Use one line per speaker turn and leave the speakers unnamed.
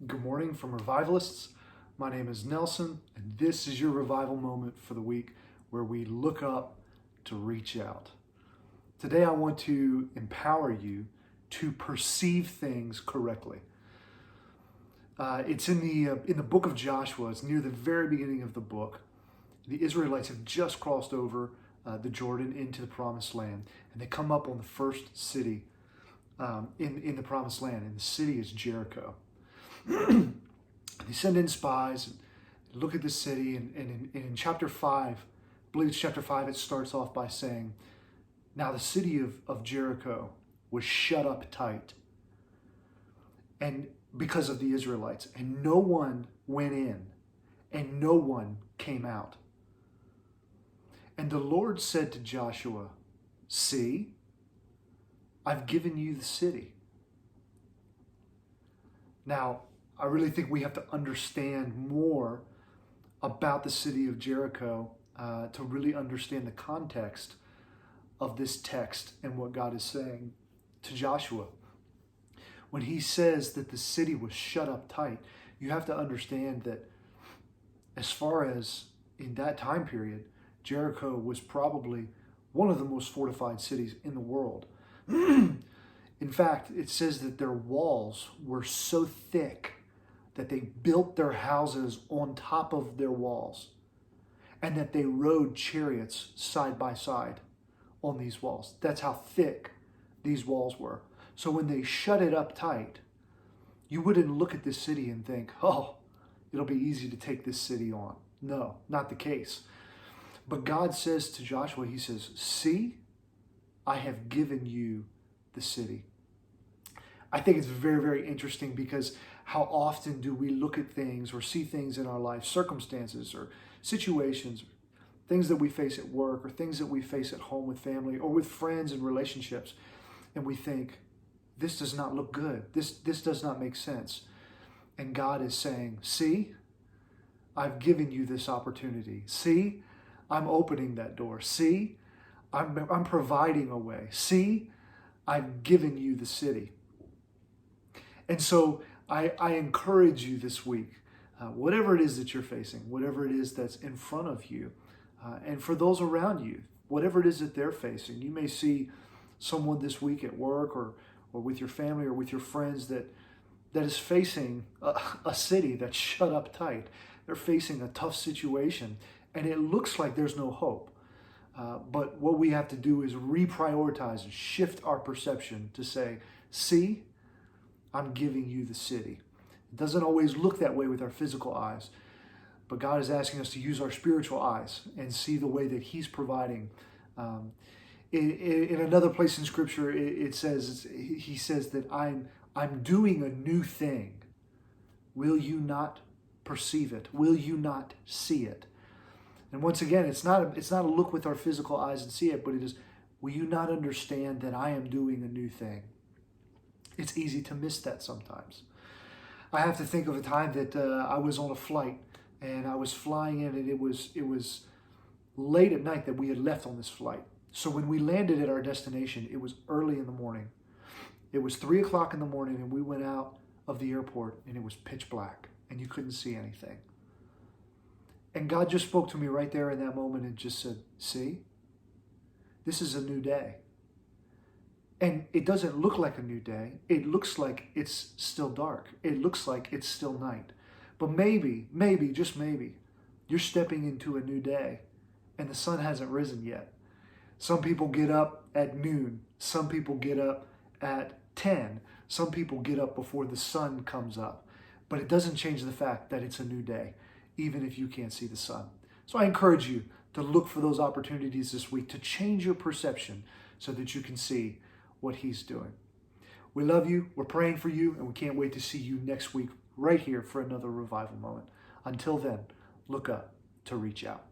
Good morning from Revivalists. My name is Nelson, and this is your revival moment for the week where we look up to reach out. Today, I want to empower you to perceive things correctly. It's in the book of Joshua. It's near the very beginning of the book. The Israelites have just crossed over the Jordan into the Promised Land, and they come up on the first city in the Promised Land, and the city is Jericho. They send in spies and look at the city, and in chapter 5, I believe it's chapter 5, it starts off by saying, now the city of Jericho was shut up tight, and because of the Israelites, and no one went in, and no one came out. And the Lord said to Joshua, see, I've given you the city. Now, I really think we have to understand more about the city of Jericho to really understand the context of this text and what God is saying to Joshua. When he says that the city was shut up tight, you have to understand that as far as in that time period, Jericho was probably one of the most fortified cities in the world. In fact, it says that their walls were so thick that they built their houses on top of their walls, and that they rode chariots side by side on these walls. That's how thick these walls were. So when they shut it up tight, you wouldn't look at this city and think, oh, it'll be easy to take this city on. No, not the case. But God says to Joshua, he says, see, I have given you the city. I think it's very, very interesting because how often do we look at things or see things in our life, circumstances or situations, things that we face at work or things that we face at home with family or with friends and relationships, and we think, this does not look good. This does not make sense. And God is saying, see, I've given you this opportunity. See, I'm opening that door. See, I'm providing a way. See, I've given you the city. And so I encourage you this week, whatever it is that you're facing, whatever it is that's in front of you, and for those around you, whatever it is that they're facing. You may see someone this week at work or with your family or with your friends that is facing a city that's shut up tight. They're facing a tough situation, and it looks like there's no hope. But what we have to do is reprioritize and shift our perception to say, see, I'm giving you the city. It doesn't always look that way with our physical eyes, but God is asking us to use our spiritual eyes and see the way that He's providing. In another place in Scripture, it says, He says that I'm doing a new thing. Will you not perceive it? Will you not see it? And once again, it's not a look with our physical eyes and see it, but it is, will you not understand that I am doing a new thing? It's easy to miss that sometimes. I have to think of a time that I was on a flight and I was flying in, and it was late at night that we had left on this flight. So when we landed at our destination, it was early in the morning. It was 3 o'clock in the morning, and we went out of the airport and it was pitch black and you couldn't see anything. And God just spoke to me right there in that moment and just said, see, this is a new day. And it doesn't look like a new day. It looks like it's still dark. It looks like it's still night. But maybe, just maybe, you're stepping into a new day and the sun hasn't risen yet. Some people get up at noon. Some people get up at 10. Some people get up before the sun comes up. But it doesn't change the fact that it's a new day, even if you can't see the sun. So I encourage you to look for those opportunities this week to change your perception so that you can see what He's doing. We love you, we're praying for you, and we can't wait to see you next week right here for another revival moment. Until then, look up to reach out.